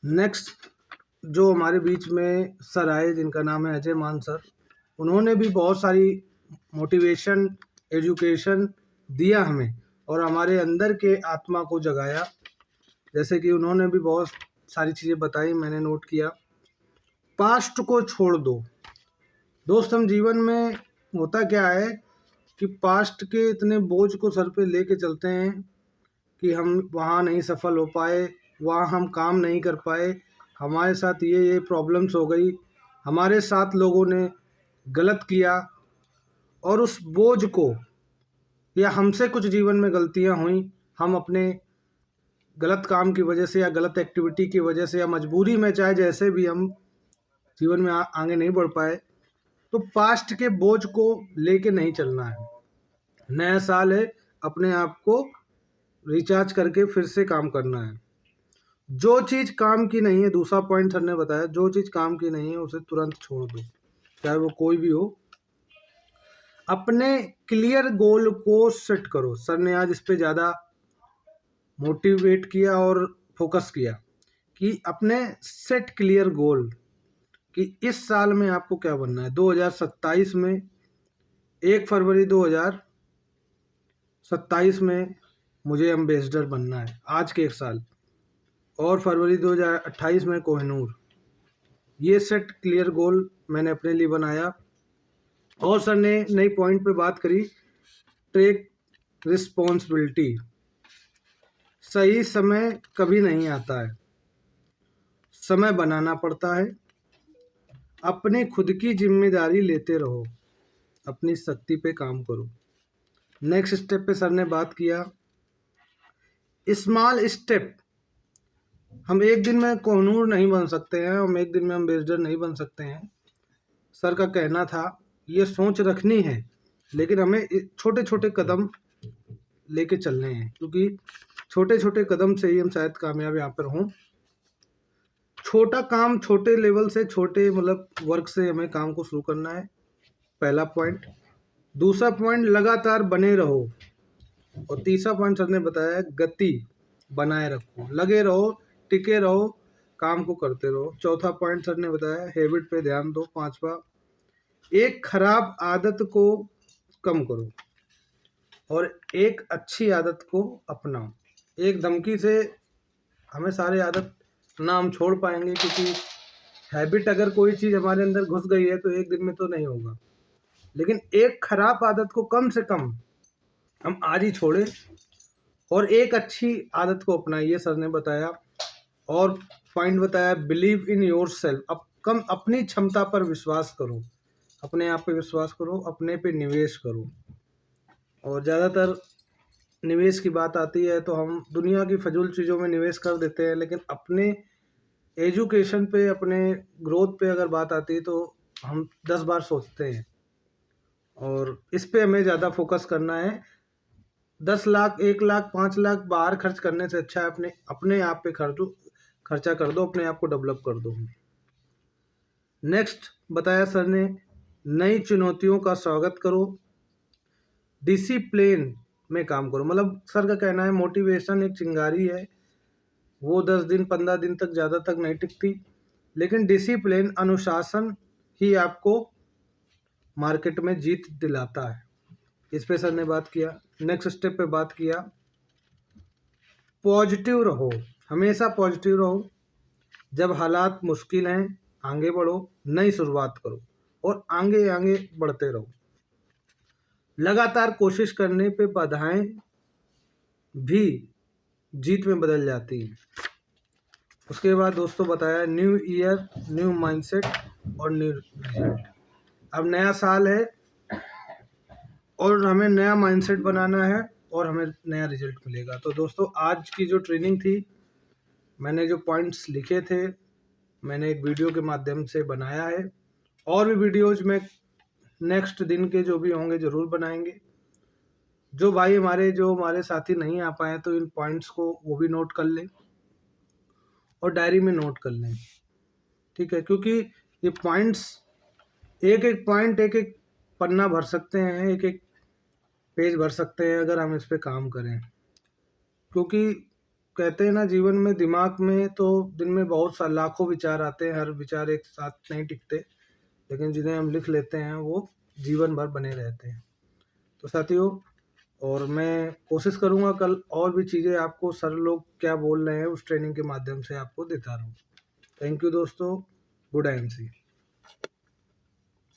Next जो हमारे बीच में सर आए, जिनका नाम है अजय मान सर, उन्होंने भी बहुत सारी मोटिवेशन, एजुकेशन दिया हमें और हमारे अंदर के आत्मा को जगाया। जैसे कि उन्होंने भी बहुत सारी चीज़ें बताई, मैंने नोट किया। पास्ट को छोड़ दो दोस्त। हम जीवन में होता क्या है कि पास्ट के इतने बोझ को सर पे लेके चलते हैं कि हम वहाँ नहीं सफल हो पाए, वहाँ हम काम नहीं कर पाए, हमारे साथ ये प्रॉब्लम्स हो गई, हमारे साथ लोगों ने गलत किया, और उस बोझ को, या हमसे कुछ जीवन में गलतियाँ हुई, हम अपने गलत काम की वजह से या गलत एक्टिविटी की वजह से या मजबूरी में, चाहे जैसे भी हम जीवन में आगे नहीं बढ़ पाए, तो पास्ट के बोझ को लेके नहीं चलना है। नया साल है, अपने आप को रिचार्ज करके फिर से काम करना है। जो चीज़ काम की नहीं है, दूसरा पॉइंट सर ने बताया, जो चीज़ काम की नहीं है उसे तुरंत छोड़ दो, चाहे वो कोई भी हो। अपने क्लियर गोल को सेट करो। सर ने आज इस पे ज़्यादा मोटिवेट किया और फोकस किया कि अपने सेट क्लियर गोल, कि इस साल में आपको क्या बनना है। 2027 में, 1 फरवरी 2027 में मुझे एम्बेसडर बनना है, आज के 1 साल, और फरवरी 2028 में कोहिनूर। ये सेट क्लियर गोल मैंने अपने लिए बनाया। और सर ने नई पॉइंट पे बात करी, टेक रिस्पॉन्सिबिलिटी। सही समय कभी नहीं आता है, समय बनाना पड़ता है। अपने खुद की जिम्मेदारी लेते रहो, अपनी शक्ति पे काम करो। नेक्स्ट स्टेप पे सर ने बात किया, स्मॉल स्टेप। हम एक दिन में कोहिनूर नहीं बन सकते हैं, हम एक दिन में एम्बेसडर नहीं बन सकते हैं। सर का कहना था, ये सोच रखनी है, लेकिन हमें छोटे छोटे कदम लेके चलने हैं, क्योंकि छोटे छोटे कदम से ही हम शायद कामयाब यहाँ पर हों। छोटा काम, छोटे लेवल से, छोटे मतलब वर्क से हमें काम को शुरू करना है, पहला पॉइंट। दूसरा पॉइंट, लगातार बने रहो। और तीसरा पॉइंट सर ने बताया, गति बनाए रखो, लगे रहो, टिके रहो, काम को करते रहो। चौथा पॉइंट सर ने बताया, हैबिट पे ध्यान दो। पांचवा, एक खराब आदत को कम करो और एक अच्छी आदत को अपनाओ। एक धमकी से हमें सारे आदत ना हम छोड़ पाएंगे, क्योंकि हैबिट, अगर कोई चीज़ हमारे अंदर घुस गई है तो एक दिन में तो नहीं होगा। लेकिन एक खराब आदत को कम से कम हम आज ही छोड़े और एक अच्छी आदत को अपनाइए, सर ने बताया। और पॉइंट बताया, बिलीव इन योर सेल्फ। अपनी क्षमता पर विश्वास करो, अपने आप पे विश्वास करो, अपने पे निवेश करो। और ज़्यादातर निवेश की बात आती है तो हम दुनिया की फजूल चीज़ों में निवेश कर देते हैं, लेकिन अपने एजुकेशन पे, अपने ग्रोथ पे अगर बात आती है तो हम 10 बार सोचते हैं, और इस पे हमें ज़्यादा फोकस करना है। 10 लाख, 1 लाख, 5 लाख बाहर खर्च करने से अच्छा है अपने आप पे खर्चा कर दो, अपने आप को डेवलप कर दो। नेक्स्ट बताया सर ने, नई चुनौतियों का स्वागत करो, डिसिप्लिन में काम करो। मतलब सर का कहना है, मोटिवेशन एक चिंगारी है, वो 10 दिन 15 दिन तक, ज़्यादा तक नहीं टिकती, लेकिन डिसिप्लिन, अनुशासन ही आपको मार्केट में जीत दिलाता है। इस पे सर ने बात किया। नेक्स्ट स्टेप पे बात किया, पॉजिटिव रहो, हमेशा पॉजिटिव रहो। जब हालात मुश्किल हैं, आगे बढ़ो, नई शुरुआत करो और आगे आगे बढ़ते रहो। लगातार कोशिश करने पे बाधाएं भी जीत में बदल जाती हैं। उसके बाद दोस्तों बताया, न्यू ईयर, न्यू माइंडसेट और न्यू रिजल्ट। अब नया साल है और हमें नया माइंडसेट बनाना है और हमें नया रिजल्ट मिलेगा। तो दोस्तों, आज की जो ट्रेनिंग थी, मैंने जो पॉइंट्स लिखे थे, मैंने एक वीडियो के माध्यम से बनाया है, और भी वीडियोज में नेक्स्ट दिन के जो भी होंगे ज़रूर बनाएंगे। जो भाई हमारे साथी नहीं आ पाए, तो इन पॉइंट्स को वो भी नोट कर लें और डायरी में नोट कर लें, ठीक है। क्योंकि ये पॉइंट्स, एक एक पॉइंट, एक एक पन्ना भर सकते हैं, एक एक पेज भर सकते हैं, अगर हम इस पे काम करें। क्योंकि कहते हैं ना, जीवन में दिमाग में तो दिन में बहुत सा लाखों विचार आते हैं, हर विचार एक साथ नहीं टिकते, लेकिन जिन्हें हम लिख लेते हैं वो जीवन भर बने रहते हैं। तो साथियों, और मैं कोशिश करूँगा कल और भी चीज़ें आपको सर लोग क्या बोल रहे हैं उस ट्रेनिंग के माध्यम से आपको देता रहूँ। थैंक यू दोस्तों, गुड एमसी।